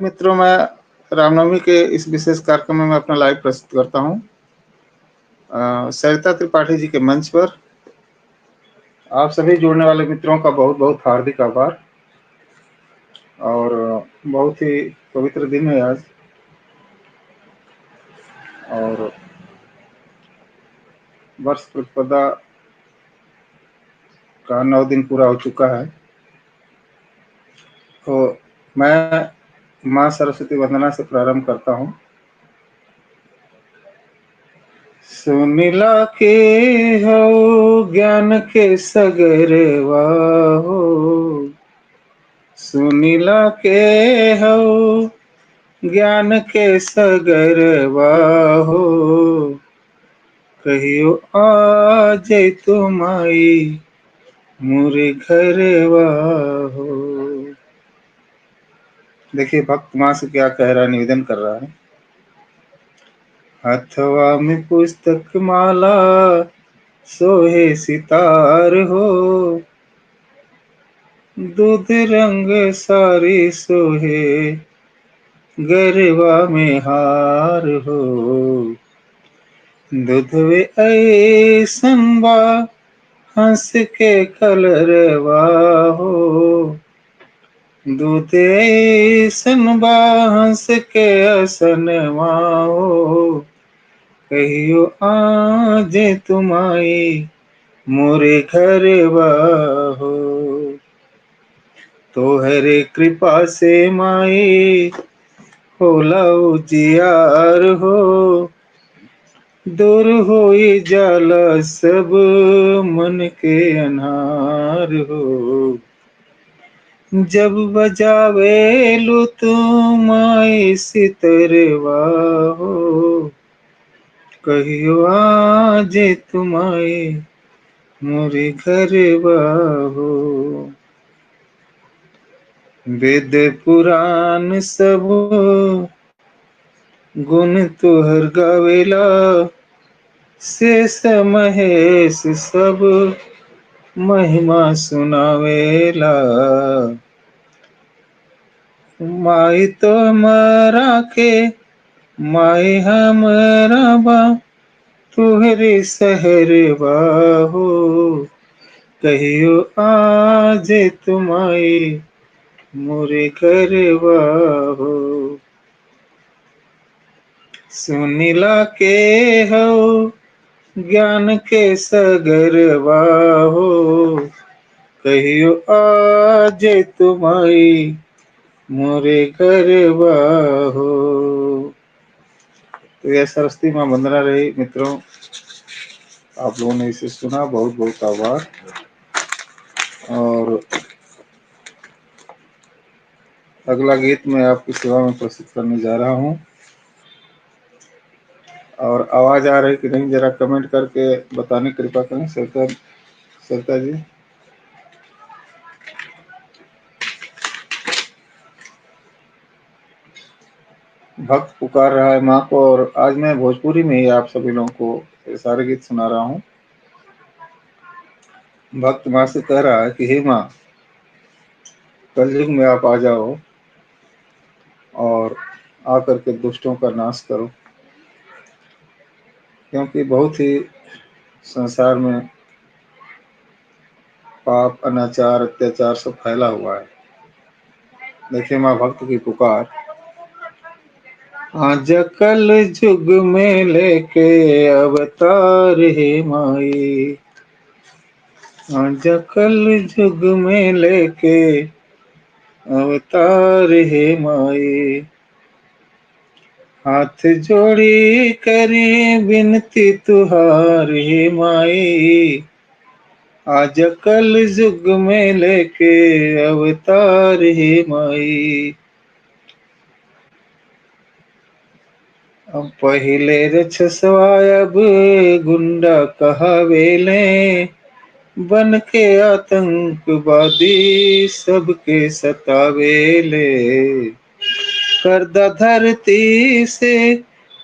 मित्रों, मैं रामनवमी के इस विशेष कार्यक्रम में मैं अपना लाइव प्रस्तुत करता हूँ सरिता त्रिपाठी जी के मंच पर। आप सभी जुड़ने वाले मित्रों का बहुत बहुत हार्दिक आभार। और बहुत ही पवित्र दिन है आज, और वर्ष प्रतिपदा का 9 दिन पूरा हो चुका है। तो मैं माँ सरस्वती वंदना से प्रारंभ करता हूँ। सुनिला के हो ज्ञान के सगरवा हो, सुनिला के हो ज्ञान के सगरवा हो, कहियो आ जय तुम आई मोरे घरवा हो। देखिए भक्त माँ से क्या कह रहा है, निवेदन कर रहा है। हथवा में पुस्तक माला सोहे सितार हो, दूध रंग सारी सोहे गरबा में हार हो। दुधवे ऐसन बा हंस के कलरवा हो, दूध ऐसन बा हंस के असनवा हो, कहियो आज तुम आई मोरे घरवा हो। तोहरे कृपा से माई होला उजियार हो, दूर होई जाला सब मन के अनार हो। जब बजावेलु तुम आई सितरवा हो, कहियो आज तुम आई मोरे घरवा हो। वेद पुराण सब गुण तुहर गावेला, शेष महेश सब महिमा सुनावेला। माई तो मरा के माई हमरा बा तुहरे सहरवा हो, कहियो आज तुम आई मोरे घरवा हो। सुनिला के हो ज्ञान के सगरवा हो, कहियो आज तुम आई मोरे घरवा हो। तो यह सरस्वती माँ वंदना रही मित्रों। आप लोगों ने इसे सुना, बहुत बहुत आभार। और अगला गीत मैं आपकी सेवा में प्रस्तुत करने जा रहा हूँ। और आवाज आ रही कि नहीं जरा कमेंट करके बताने की कृपा करें सरिता जी। भक्त पुकार रहा है माँ को, और आज मैं भोजपुरी में ही आप सभी लोगों को ये सारे गीत सुना रहा हूँ। भक्त माँ से कह रहा है कि हे माँ, कलयुग में आप आ जाओ और आकर के दुष्टों का नाश करो, क्योंकि बहुत ही संसार में पाप अनाचार अत्याचार सब फैला हुआ है। देखिए माँ भक्त की पुकार। आज कल युग में लेके अवतार है माई, आज कल युग में लेके अवतार है माई। हाथ जोड़ी करी विनती तुहार है माई, आज कल युग में लेके अवतार है माई। अब पहिले रछसवा अब गुंडा कहावेले, बन के आतंकवादी सबके सतावेले। करदा धरती से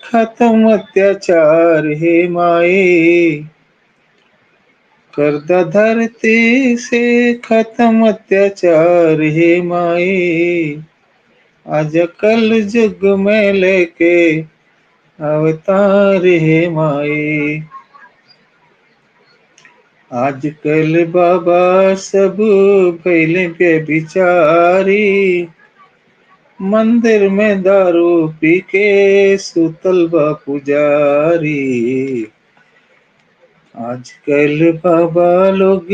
खत्म अत्याचार हे माई, करदा धरती से खत्म अत्याचार हे माई। आज कल जुग में लेके अवतार है माई। आजकल बाबा सब भैले व्यभिचारी, मंदिर में दारू पी के सुतल बा पुजारी। आजकल बाबा लोग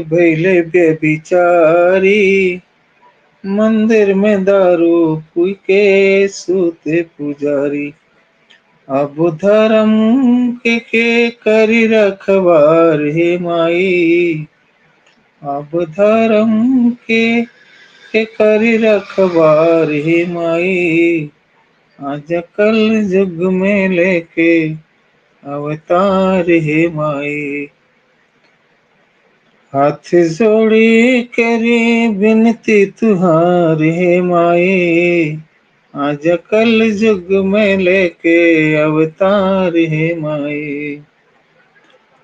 भैले व्यभिचारी, मंदिर में दारू पी के सूते पुजारी। अब धर्म के करी रखवार हे माई। अब धर्म के करी रखवार हे माई। आज कल युग में लेके अवतार हे माई। हाथ जोड़ी करी विनती तुहार हे माई। आज कल युग में लेके अवतार है माई।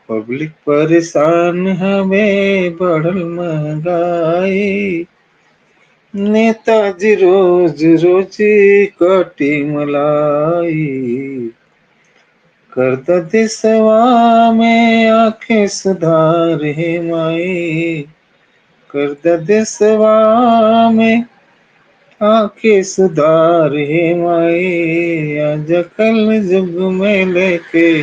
पब्लिक परेशान हमें बढ़ल महंगाई, नेताजी रोज रोजी कटी मलाई। कर द देशवा में आंखें सुधार है माई। कर द देशवा में आके सुधार हे माई। आज कल युग में लेके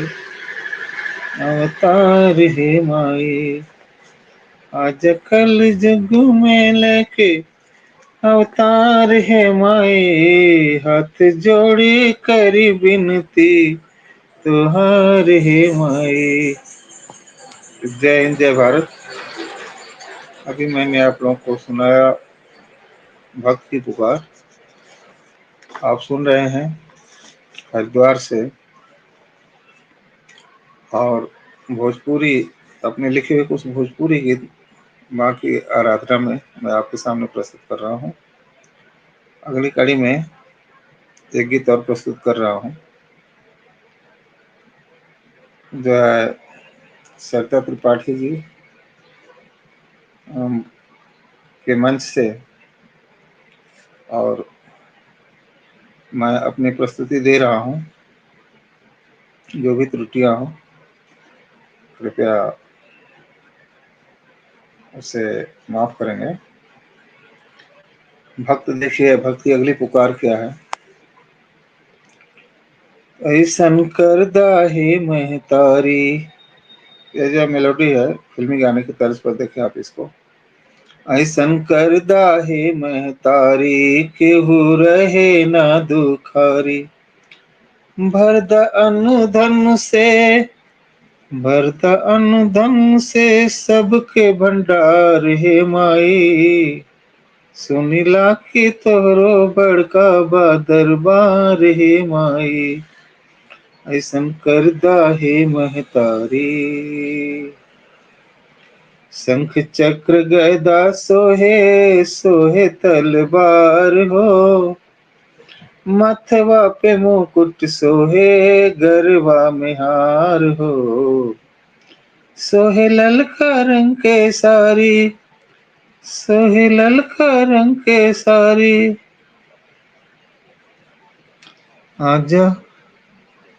अवतार हे माई। आज कल युग में लेके अवतार हे माई। हाथ जोड़ी करी विनती तुहार हे माई। जय हिंद जय भारत। अभी मैंने आप लोगों को सुनाया भक्त की पुकार। आप सुन रहे हैं हरिद्वार से, और भोजपुरी अपने लिखे हुए कुछ भोजपुरी गीत माँ की आराधना में मैं आपके सामने प्रस्तुत कर रहा हूँ। अगली कड़ी में एक गीत और प्रस्तुत कर रहा हूँ जो है सरिता त्रिपाठी जी के मंच से, और मैं अपनी प्रस्तुति दे रहा हूँ। जो भी त्रुटियां हो कृपया उसे माफ करेंगे। भक्त देखिए, भक्त की अगली पुकार क्या है। ऐसन करदा है महतारी, ये जो मेलोडी है फिल्मी गाने की तर्ज पर देखें आप इसको। ऐसन करदा है महतारी, केहू रहे ना दुखारी। भरद अन्न धन से, भरद अन्न धन से सबके भंडार है माई। सुनिला की तोहरो बड़का बा दरबार है माई। ऐसन करदा है महतारी। शंख चक्र गदा सोहे, सोहे तलवार हो। मथवा पे मुकुट सोहे, गरबा में हार हो। सोहे ललका रंग के सारी, सोहे ललका रंग के सारी। आजा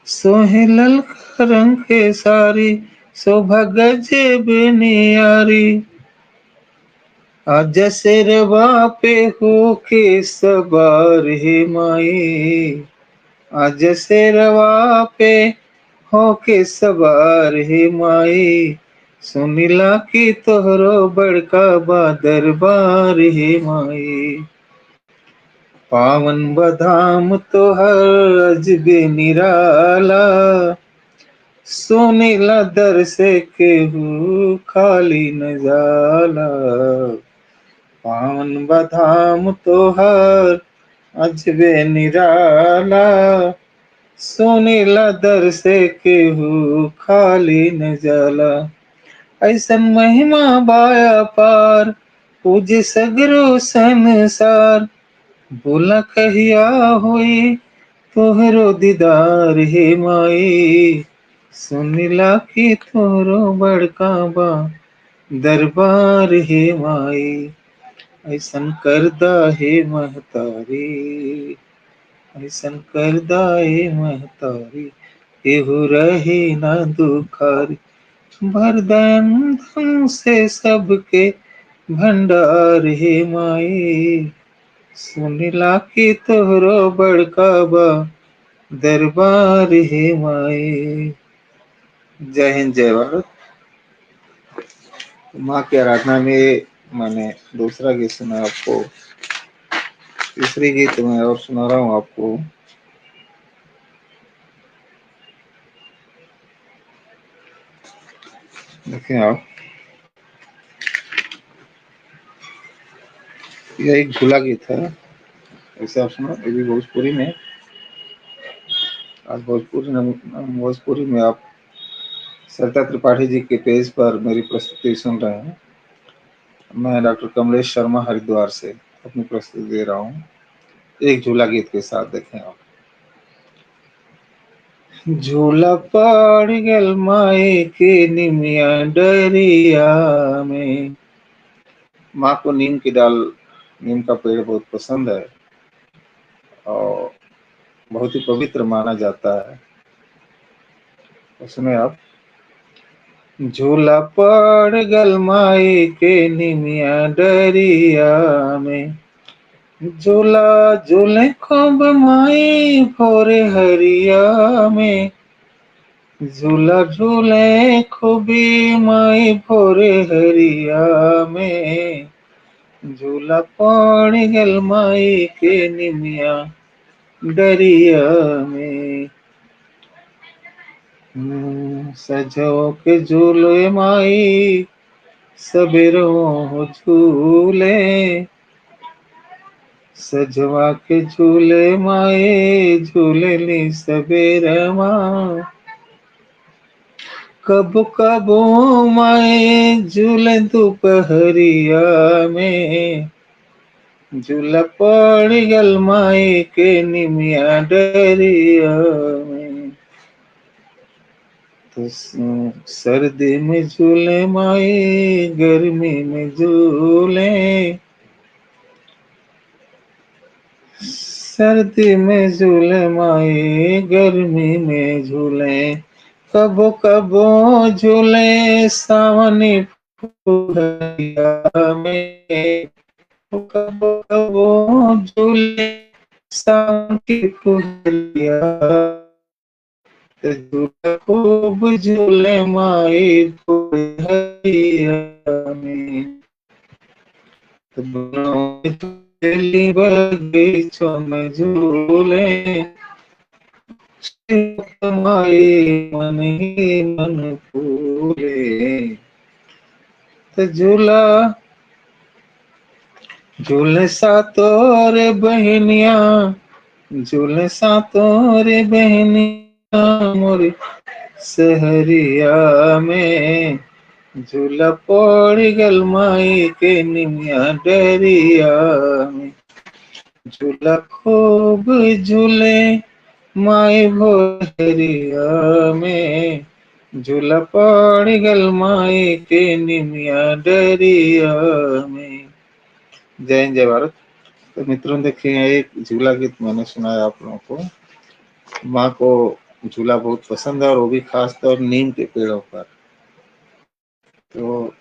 सोहे ललका रंग के सारी, शोभा गजब नियारी। आज शेरवा पे होके सवार है माई। आज शेरवा पे होके सवार है माई। सुनिला की तोहरो बड़का बा दरबार है माई। पावन बधाम तोहर अजबे निराला। सुनिला दर से केहू खाली न जाला। पावन बधाम तोहर अजबे निराला। सुनिला दर से केहू खाली न जाला। ऐसन महिमा बाया पार, पूजे सगरो संसार। बोला कहिया होई तोहरो दीदार हे माई। सुनिला की तोहरो बड़का बा दरबार हे माई। ऐसन करदा हे महतारी, ऐसन करदा हे महतारी, केहू रहे ना दुखारी। वरदान धन से सबके भंडार हे माई, सुनिला की तोहरो बड़का बा दरबार हे माई। जय हिंद, जय भारत। माँ की आराधना में मैंने दूसरा गीत सुना आपको, तीसरी गीत मैं और सुना रहा हूँ आपको। देखिए आप, यह एक झूला गीत है। ऐसे आप सुनो, ये भी भोजपुरी में। आज भोजपुरी में आप सरिता त्रिपाठी जी के पेज पर मेरी प्रस्तुति सुन रहे हैं। मैं डॉक्टर कमलेश शर्मा हरिद्वार से अपनी प्रस्तुति दे रहा हूँ एक झूला गीत के साथ। देखें आप। झूला पड़ गल माए के निमिया डरिया में। माँ को नीम का पेड़ बहुत पसंद है और बहुत ही पवित्र माना जाता है। तो सुने आप। झूला पड़ गल माए के निमिया डरिया में, झूला झूले खूब माई भोरे हरिया में, झूला झूले खूबी माई भोरे हरिया में, झूला पड़ गल माई के निमिया डरिया में। सजो के झूले माई सबेरो झूले, सजवा के झूले माए झूलेली सबेरमा, कब कबो माए झूले दोपहरिया में, झूला पड़ गल माए के निमिया डरिया में। तो सर्दी में झूले माए गर्मी में झूले, सर्दी में झूले माए गर्मी में झूले, कबो कबो झूले सावनी फुहरिया में, कबो कबो झूले सावनी फुहरिया, झूला खूब झूले माए फुहरिया में। दिल्ली बगीचों में झूले, माए मन ही मन फूले। तो झूला झूले सातों रे बहनिया, झूले सातों रे बहनिया मोरी सहरिया में, झूला पड़ गल माई के निमिया डरिया में, झूला खूब झूले माई भोरिया में, झूला पड़ गल माई के निमिया डरिया में। जय हिंद, जय भारत। तो मित्रों देखिए, एक झूला गीत मैंने सुनाया आप लोगों को। माँ को झूला बहुत पसंद है और वो भी खासतौर नीम के पेड़ों पर। तो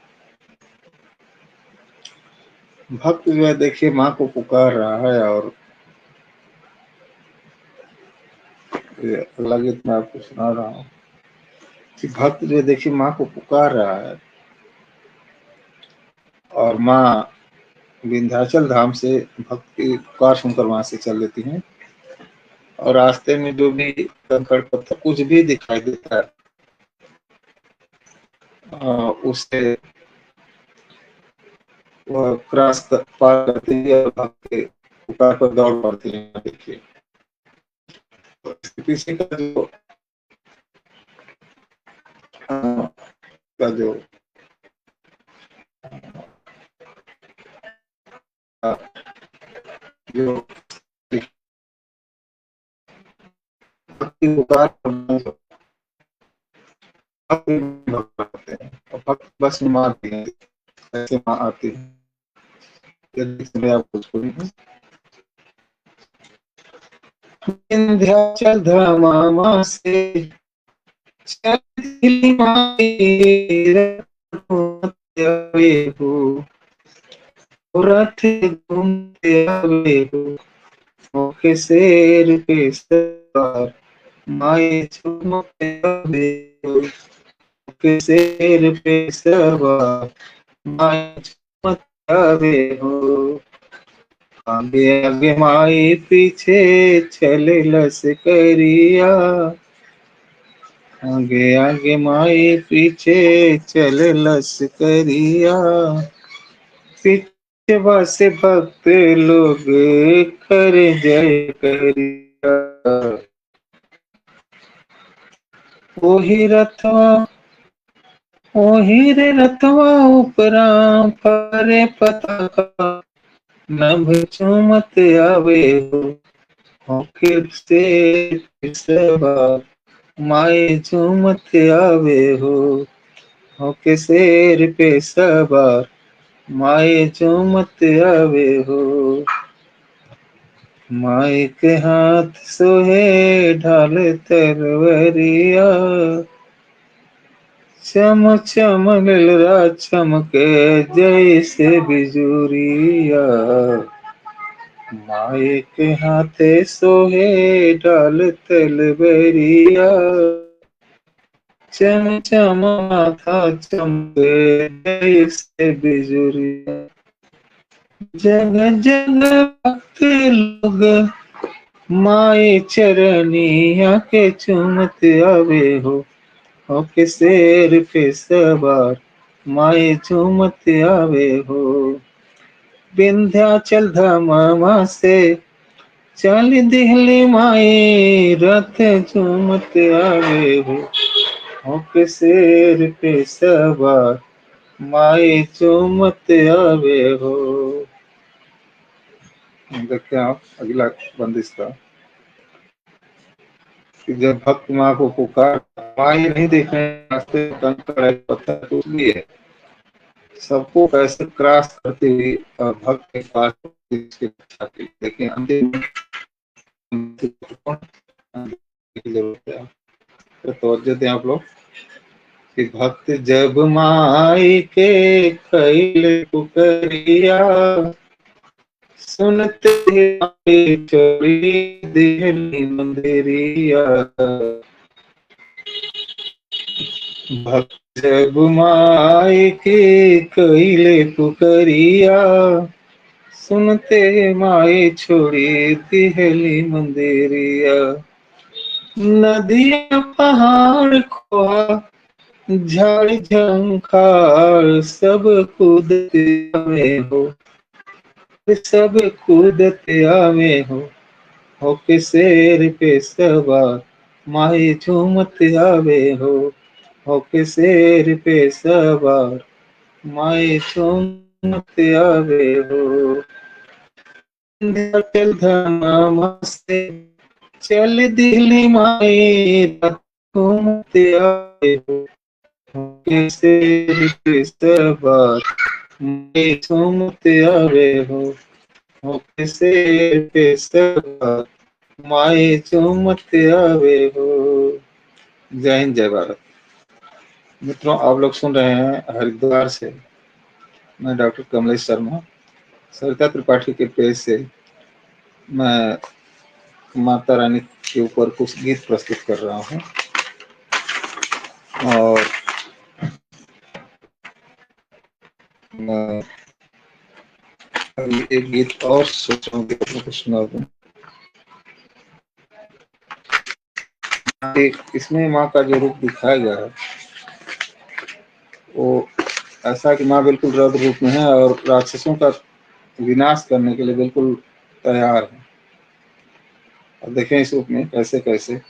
भक्त जो है देखिए माँ को पुकार रहा है, और अगला गीत मैं आपको सुना रहा हूँ कि भक्त जो है देखिए माँ को पुकार रहा है, और माँ विंध्याचल धाम से भक्त की पुकार सुनकर वहां से चल देती हैं। और रास्ते में जो भी कंकड़ पत्थर कुछ भी दिखाई देता है, उससे वह पार करती है और भक्त के पुकार पर दौड़ पड़ती है। देखिए पीछे का जो का जो जो पुकार भक्त हैं और भक्त बस में मारती है, ऐसे माँ आती है। आप भोजपुरी में। विंध्याचल धामा से चली माई आवे हो, रथ घूमते आवे हो, मुख शेर पे सवार माए झूमते आवे हो, मुख शेर पे सवार माए झूमते आवे हो। आगे आगे माई पीछे चले लश्करिया, आगे आगे माई पीछे चले लश्करिया, पीछे से भक्त लोग कर जय करिया। ओही रथवा ओही रे रथवा उपरा फरे पताका, नभ चूमत आवे हो, होके से सवार माए झूमत आवे हो, होके शेर पे सवार माए झूमत आवे हो। माए के हाथ सोहे ढाल तलवरिया, चम चम ललरा चमके जैसे बिजुरिया, माए के हाथे सोहे ढाल तलवरिया, चम चम माथा चमके जैसे बिजुरिया। जगह जगह भक्त लोग माए चरनिया के चूमत आवे हो, होके शेर पे सवार माए झूमत आवे हो। विंध्याचल धामा से चल दिहली माई, रथ झूमत आवे हो, होके शेर पे सवार माए झूमत आवे हो। देखते हैं आप अगला बंदिश का कि जब भक्त माँ को पुकार, माँ ये नहीं देख रहे रास्ते कंकड़ है पत्थर टूट लिए, सबको कैसे क्रॉस करते हुए और भक्त के पास लेकिन अंतिम की जरूरत है। तो तवज्जो दें आप लोग कि भक्त जब माई के कैल पुकरिया, सुनते ही चोरी दिहली मंदिरिया, भक्त जब माई के कैले पुकरिया, सुनते माई छोड़ी दिहली मंदिरिया। नदिया पहाड़ खोआ झाड़ झंखाड़ सब कूदते आवे हो, सब कूदते आवे हो, होके शेर पे सवार माही झूमत आवे हो, होके शेर पे सवार माही झूमत आवे हो। विंध्याचल धामा से चल दिहली माई, घूमत आवे हो, होके शेर पे सवार माही झूमत आवे हो, होके शेर पे सवार माए झूमत आवे हो। जय हिंद जय भारत। मित्रों, आप लोग सुन रहे हैं हरिद्वार से, मैं डॉक्टर कमलेश शर्मा, सरिता त्रिपाठी के पेज से मैं माता रानी के ऊपर कुछ गीत प्रस्तुत कर रहा हूँ। और मैं अभी एक गीत और सोच रहा हूँ सुना दूं। इसमें माँ का जो रूप दिखाया गया है वो ऐसा कि माँ बिल्कुल रौद्र रूप में है और राक्षसों का विनाश करने के लिए बिल्कुल तैयार है। और देखें इस रूप में कैसे कैसे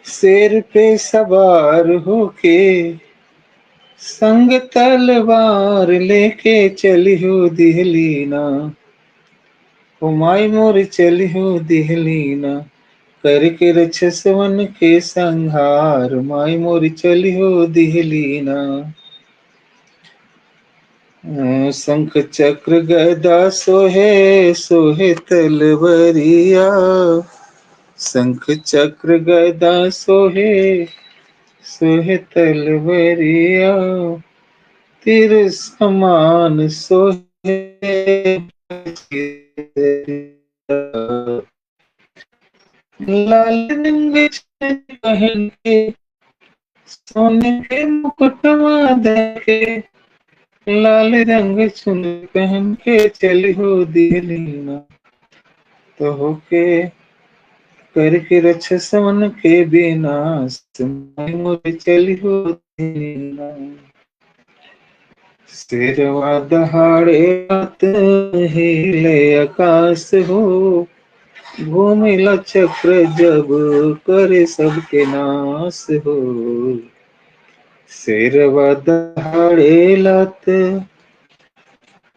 शेर पे सवार होके संग तलवार लेके चली हो दिहलीना, हुमाई मोर चली हो दिहलीना, करके रक्षसवन के संहार माई मोर चली हो दिहलीना। शंख चक्र गदा सोहे सोहे तलवरिया, शंख चक्र गदा सोहे सोहे तलवरिया, तीर समान सोहे लाल रंग पहन के सोने के मुकुटवा देके, लाल रंग चुन पहन के चली हो दिलीना, तो होके करके रक्षा समन के बिना मोर चली हो दिलीना। शेरवा दहाड़े रात हिले आकाश हो, घूमिला चक्र जब करे सबके नाश हो। शेरवा दहाड़े लात,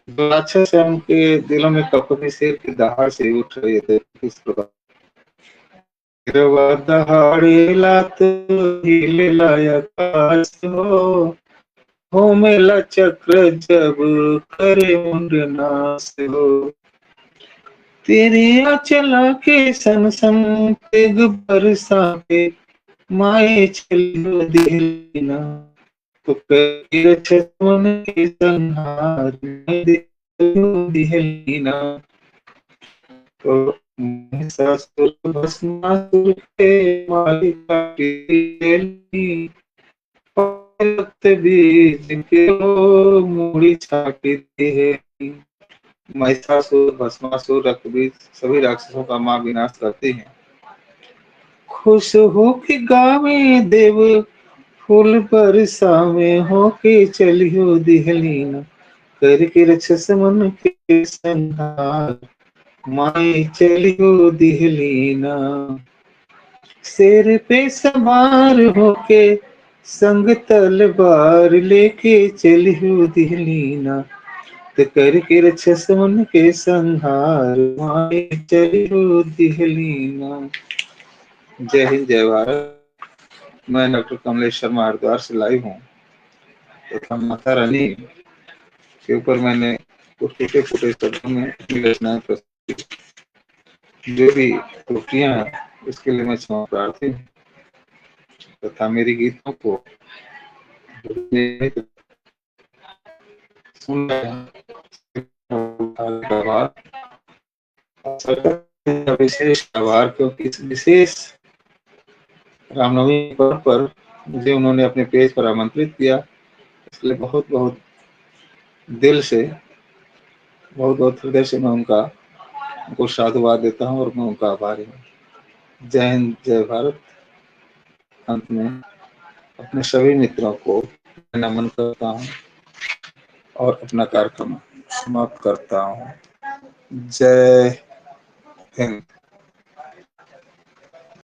अच्छा से उनके दिलों में कपनी शेर की दहाड़ से उठ रहे थे इस प्रकार। शेरवा दहाड़े लात हिले आकाश हो मेला चक्र जब करे मुंड नाश हो। तेरे चला के सन सन तेग बरसा के माए चलो दिलना, तो कर छतवन के संहार में दिलना, तो महिषासुर भस्मासुर के मालिका की रक्त बीज के ओ मूड़ी छाटी है। महिषासुर भस्मासुर रक्त बीज सभी राक्षसों का मां विनाश करती है। खुश हो के गावे देव फूल बरसावे हो के चलियो दिहलीना, करके रक्षस मन के संहार माए चलियो दिहलीना। शेर पे सवार होके संग तलवार लेके चलियो दिहलीना, तो करके रक्षस मन के संहार माए चलियो दिहलीना। जय हिंद जय भारत। मैं डॉक्टर कमलेश शर्मा हरिद्वार से लाइव हूँ तथा माता रानी के ऊपर मैंने कुछ टूटे फूटे शब्दों में अपनी रचनाएं प्रस्तुत की। जो भी त्रुटियां हैं इसके लिए मैं क्षमा प्रार्थी हूँ तथा मेरी गीतों को सुन रहे हैं विशेष आभार, क्योंकि इस विशेष रामनवमी पर्व पर मुझे उन्होंने अपने पेज पर आमंत्रित किया, इसलिए बहुत बहुत दिल से बहुत बहुत हृदय से मैं उनको साधुवाद देता हूँ और मैं उनका आभारी हूँ। जय हिंद जय भारत। अंत में अपने सभी मित्रों को नमन करता हूँ और अपना कार्यक्रम समाप्त करता हूँ। जय हिंद।